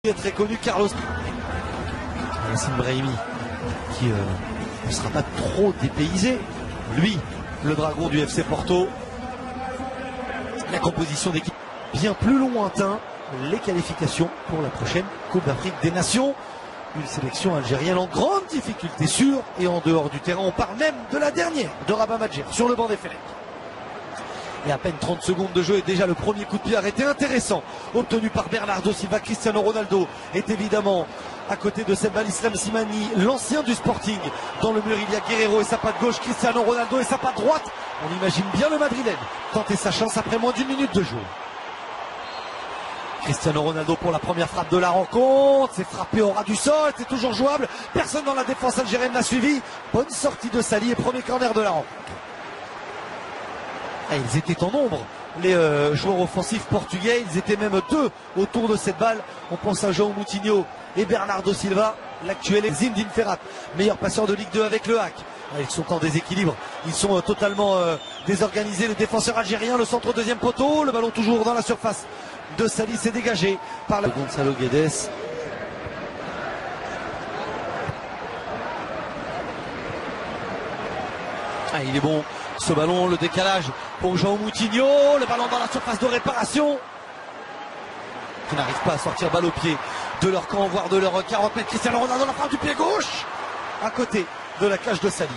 Très connu, Carlos Yassine Brahimi, qui ne sera pas trop dépaysé. Lui, le dragon du FC Porto. La composition d'équipe bien plus lointain. Les qualifications pour la prochaine Coupe d'Afrique des Nations. Une sélection algérienne en grande difficulté sur et en dehors du terrain. On parle même de la dernière, de Rabat Madjer, sur le banc des Fenech. Et à peine 30 secondes de jeu et déjà le premier coup de pied arrêté intéressant obtenu par Bernardo Silva. Cristiano Ronaldo est évidemment à côté de cette balle. Islam Slimani, l'ancien du Sporting. Dans le mur il y a Guerreiro et sa patte gauche, Cristiano Ronaldo et sa patte droite. On imagine bien le Madrilène tenter sa chance après moins d'une minute de jeu. Cristiano Ronaldo pour la première frappe de la rencontre. C'est frappé au ras du sol, c'est toujours jouable. Personne dans la défense algérienne n'a suivi. Bonne sortie de Sali et premier corner de la rencontre. Ils étaient en nombre, les joueurs offensifs portugais. Ils étaient même deux autour de cette balle. On pense à João Moutinho et Bernardo Silva. L'actuel est Zinedine Ferrat, meilleur passeur de Ligue 2 avec le Hack. Ils sont en déséquilibre, ils sont totalement désorganisés. Le défenseur algérien, le centre deuxième poteau. Le ballon toujours dans la surface de Sali, c'est dégagé par le Gonzalo Guedes. Il est bon ce ballon, le décalage pour João Moutinho, le ballon dans la surface de réparation, qui n'arrive pas à sortir balle au pied de leur camp, voire de leur 40 mètres. Cristiano Ronaldo, la frappe du pied gauche, à côté de la cage de Sali.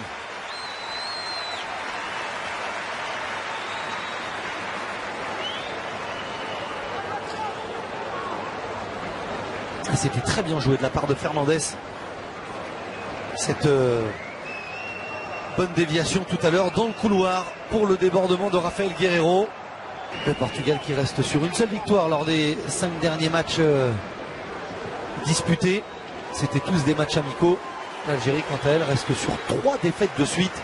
C'était très bien joué de la part de Fernandez. Cette bonne déviation tout à l'heure dans le couloir pour le débordement de Rafael Guerreiro. Le Portugal qui reste sur une seule victoire lors des 5 derniers matchs disputés. C'était tous des matchs amicaux. L'Algérie, quant à elle, reste sur 3 défaites de suite.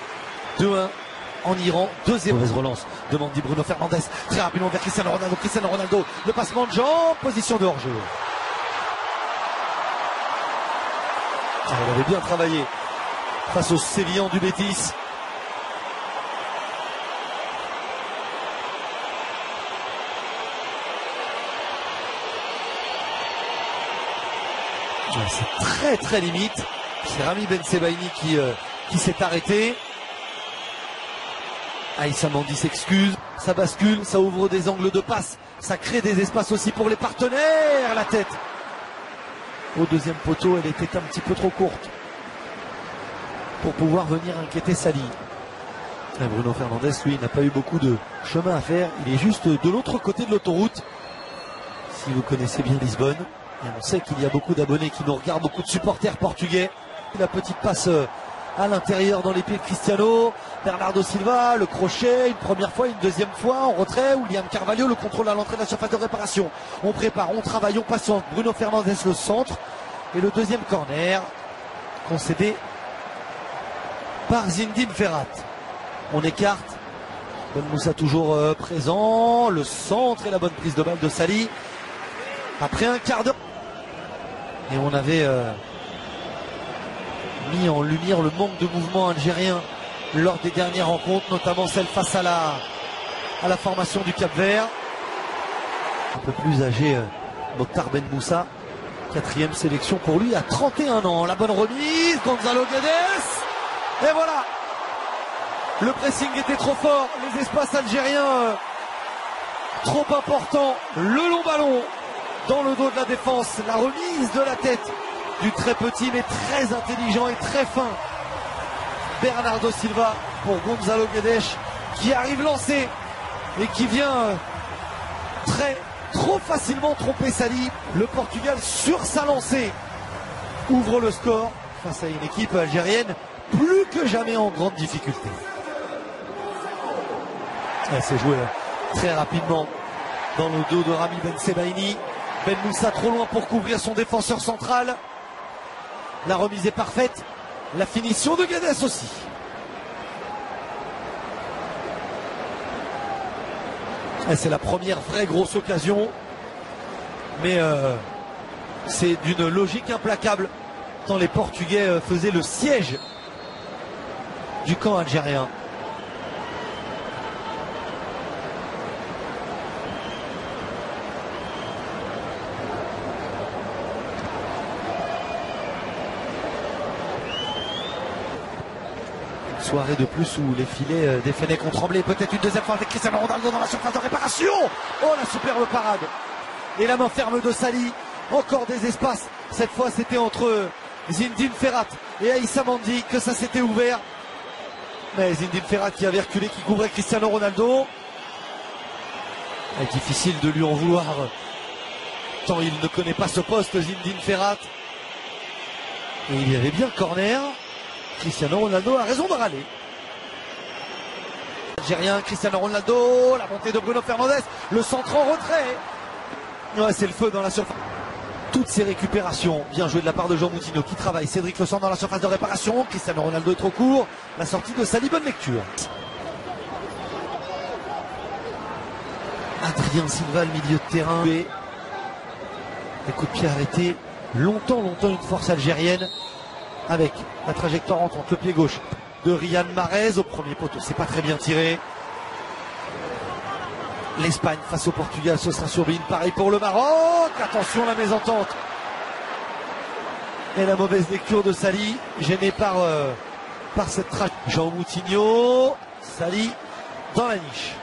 2-1 en Iran, 2-0. Mauvaise relance, demande dit Bruno Fernandes. Très rapidement vers Cristiano Ronaldo. Cristiano Ronaldo, le passement de jambes, position de hors-jeu. Elle avait bien travaillé face aux Sévillans du Betis. C'est très très limite. C'est Rami Bensebaini qui s'est arrêté. Aïssa Mandi s'excuse. Ça bascule, ça ouvre des angles de passe. Ça crée des espaces aussi pour les partenaires. La tête au deuxième poteau, elle était un petit peu trop courte pour pouvoir venir inquiéter Sali. Et Bruno Fernandes, lui, n'a pas eu beaucoup de chemin à faire. Il est juste de l'autre côté de l'autoroute. Si vous connaissez bien Lisbonne, et on sait qu'il y a beaucoup d'abonnés qui nous regardent, beaucoup de supporters portugais. La petite passe à l'intérieur dans les pieds de Cristiano. Bernardo Silva, le crochet, une première fois, une deuxième fois, en retrait. William Carvalho, le contrôle à l'entrée de la surface de réparation. On prépare, on travaille, on patiente. Bruno Fernandes, le centre. Et le deuxième corner, concédé par Zinedine Ferrat. On écarte. Ben Moussa toujours présent. Le centre et la bonne prise de balle de Sali. Après un quart d'heure. Et on avait mis en lumière le manque de mouvement algérien lors des dernières rencontres, notamment celle face à la formation du Cap-Vert. Un peu plus âgé, Mokhtar Ben Moussa. 4e sélection pour lui à 31 ans. La bonne remise, Gonzalo Guedes. Et voilà. Le pressing était trop fort. Les espaces algériens trop importants. Le long ballon dans le dos de la défense. La remise de la tête du très petit mais très intelligent et très fin Bernardo Silva pour Gonzalo Guedes, qui arrive lancé et qui vient trop facilement tromper Sali. Le Portugal, sur sa lancée, ouvre le score face à une équipe algérienne plus que jamais en grande difficulté. Elle s'est jouée très rapidement dans le dos de Rami Bensebaini. Ben Moussa trop loin pour couvrir son défenseur central. La remise est parfaite. La finition de Guedes aussi. C'est la première vraie grosse occasion. Mais c'est d'une logique implacable. Tant les Portugais faisaient le siège du camp algérien. soirée de plus où les filets des Fennecs ont tremblé. Peut-être une deuxième fois avec Cristiano Ronaldo dans la surface de réparation. Oh, la superbe parade. Et la main ferme de Sali. Encore des espaces. Cette fois, c'était entre Zinedine Ferrat et Aïssa Mandi que ça s'était ouvert. Mais Zinedine Ferrat qui avait reculé, qui couvrait Cristiano Ronaldo. C'est difficile de lui en vouloir, tant il ne connaît pas ce poste, Zinedine Ferrat. Et il y avait bien corner. Cristiano Ronaldo a raison de râler. Algérien, Cristiano Ronaldo, la montée de Bruno Fernandes, le centre en retrait. Ouais, c'est le feu dans la surface. Toutes ces récupérations, bien joué de la part de Jean Moutinho qui travaille. Cédric Le Sang dans la surface de réparation. Cristiano Ronaldo est trop court. La sortie de Sali, bonne lecture. Adrien Silva, le milieu de terrain. Les coups de pied arrêtés. Longtemps une force algérienne. Avec la trajectoire entre le pied gauche de Riyad Mahrez au premier poteau. C'est pas très bien tiré. L'Espagne face au Portugal, ce sera sur Bein. Pareil pour le Maroc. Attention, la mésentente. Et la mauvaise lecture de Sali, gêné par cette traque. Jean Moutinho, Sali dans la niche.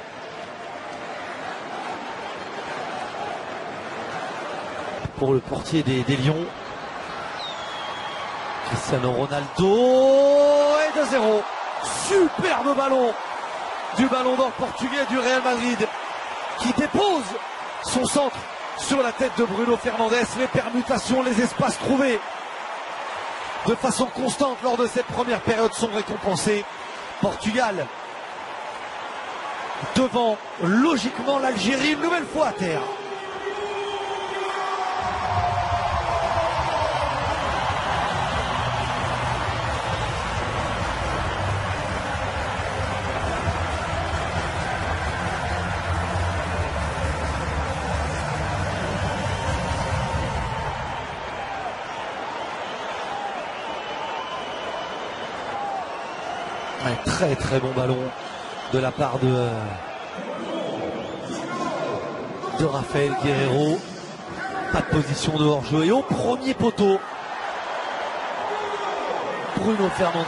Pour le portier des Lions. Cristiano Ronaldo et 2-0. Superbe ballon du ballon d'or portugais du Real Madrid qui dépose son centre sur la tête de Bruno Fernandes. Les permutations, les espaces trouvés de façon constante lors de cette première période sont récompensés. Portugal devant logiquement l'Algérie une nouvelle fois à terre. Un très bon ballon de la part de Raphaël Guerreiro. Pas de position de hors-jeu et au premier poteau Bruno Fernandes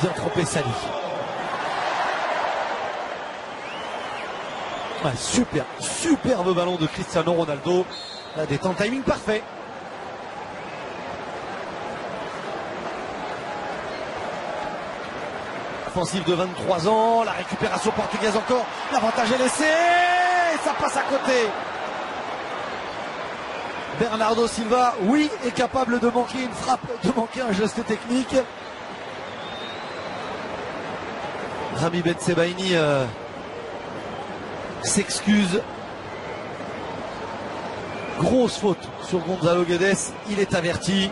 vient tromper Sali. Ouais, superbe ballon de Cristiano Ronaldo. La détente, timing parfait. Offensive de 23 ans, la récupération portugaise encore, l'avantage est laissé, et ça passe à côté. Bernardo Silva, oui, est capable de manquer une frappe, de manquer un geste technique. Rami Bensebaini s'excuse. Grosse faute sur Gonzalo Guedes, il est averti.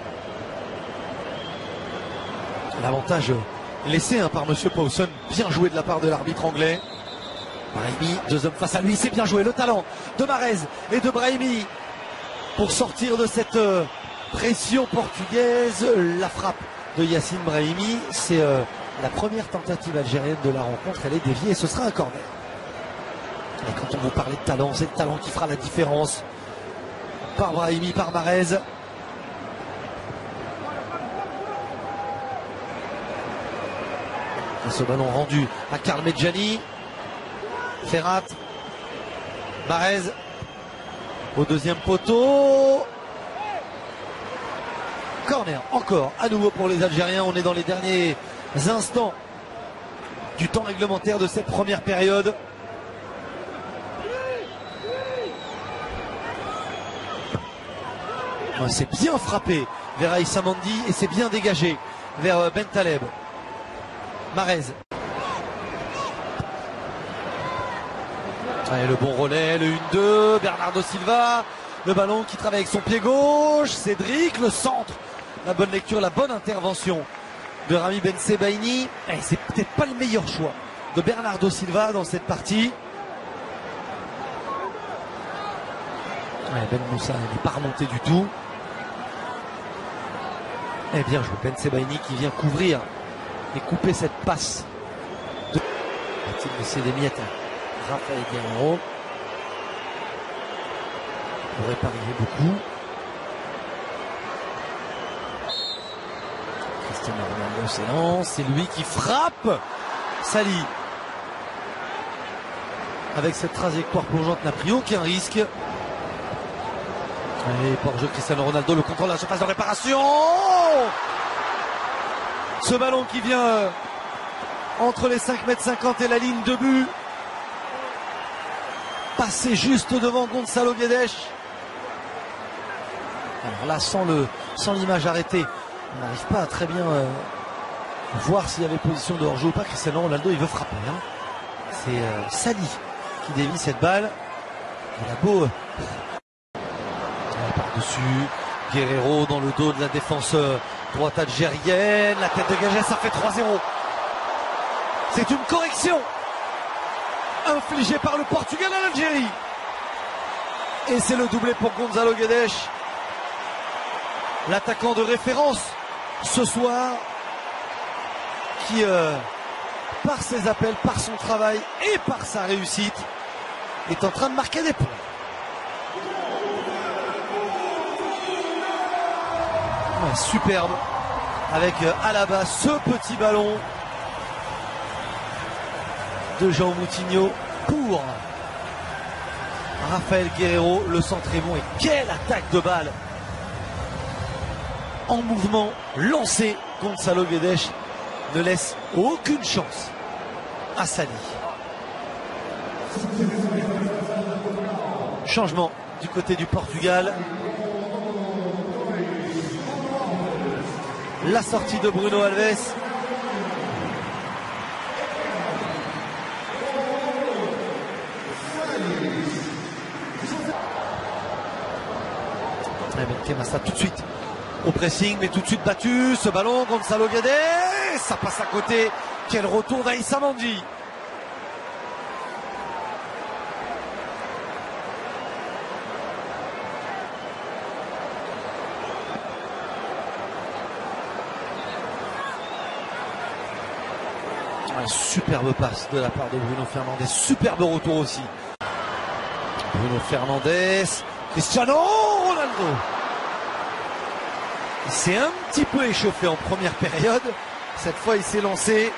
L'avantage laissé par Monsieur Pawson, bien joué de la part de l'arbitre anglais. Brahimi, deux hommes face à lui, c'est bien joué. Le talent de Mahrez et de Brahimi pour sortir de cette pression portugaise. La frappe de Yacine Brahimi, c'est la première tentative algérienne de la rencontre. Elle est déviée et ce sera un corner. Et quand on vous parlait de talent, c'est le talent qui fera la différence. Par Brahimi, par Mahrez. Ce ballon rendu à Karl Medjani. Ferrat. Mahrez. Au deuxième poteau. Corner encore à nouveau pour les Algériens. On est dans les derniers instants du temps réglementaire de cette première période. C'est bien frappé vers Aïssa Mandi et c'est bien dégagé vers Bentaleb. Mahrez. Allez, le bon relais, le 1-2, Bernardo Silva, le ballon qui travaille avec son pied gauche, Cédric, le centre, la bonne lecture, la bonne intervention de Rami Bensebaini. C'est peut-être pas le meilleur choix de Bernardo Silva dans cette partie. Ben Moussa n'est pas remonté du tout. Et bien joué, Bensebaini qui vient couvrir et couper cette passe. Va-t-il laisser des miettes à Raphaël Guerreiro? Il pourrait parier beaucoup. Cristiano Ronaldo s'élance, c'est lui qui frappe Sali. Avec cette trajectoire plongeante n'a pris aucun risque. Et pour jeu Cristiano Ronaldo, le contrôle de la surface de réparation. Ce ballon qui vient entre les 5,50 m et la ligne de but. Passé juste devant Gonçalo Guedes. Alors là, sans l'image arrêtée, on n'arrive pas à très bien voir s'il y avait position de hors-jeu ou pas. Cristiano Ronaldo, il veut frapper. C'est Sali qui dévie cette balle. Il a beau par-dessus. Guerreiro dans le dos de la défense droite algérienne. La tête de Gagès, ça fait 3-0. C'est une correction infligée par le Portugal à l'Algérie. Et c'est le doublé pour Gonçalo Guedes. L'attaquant de référence ce soir qui, par ses appels, par son travail et par sa réussite, est en train de marquer des points. Ouais, superbe avec Alaba, ce petit ballon de João Moutinho pour Rafael Guerreiro. Le centre est bon et quelle attaque de balle en mouvement lancé. Gonçalo Guedes ne laisse aucune chance à Sali. Changement du côté du Portugal. La sortie de Bruno Alves. Benquema tout de suite au pressing, mais tout de suite battu. Ce ballon, Gonçalo Guedes, ça passe à côté. Quel retour d'Aïssa Mandi. Superbe passe de la part de Bruno Fernandes. Superbe retour aussi. Bruno Fernandes. Cristiano Ronaldo. Il s'est un petit peu échauffé en première période. Cette fois, il s'est lancé.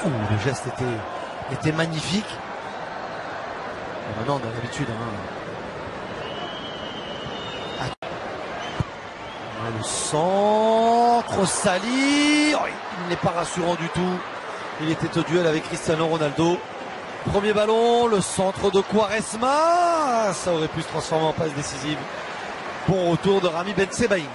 Le geste était magnifique. Et maintenant, on a l'habitude. Le centre, Sali. Oh, il n'est pas rassurant du tout. Il était au duel avec Cristiano Ronaldo. Premier ballon, le centre de Quaresma. Ça aurait pu se transformer en passe décisive. Bon retour de Rami Bensebaïn.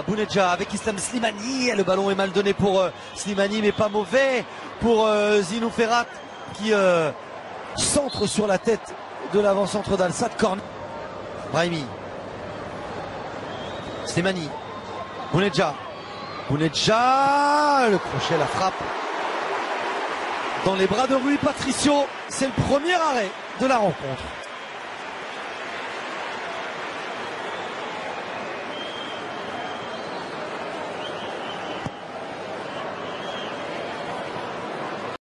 Bounedjah avec Islam Slimani, le ballon est mal donné pour Slimani, mais pas mauvais pour Zinou Ferrat qui centre sur la tête de l'avant-centre d'Al-Sadd. Corner. Brahimi, Slimani, Bounedjah, le crochet, la frappe dans les bras de Rui Patricio. C'est le premier arrêt de la rencontre.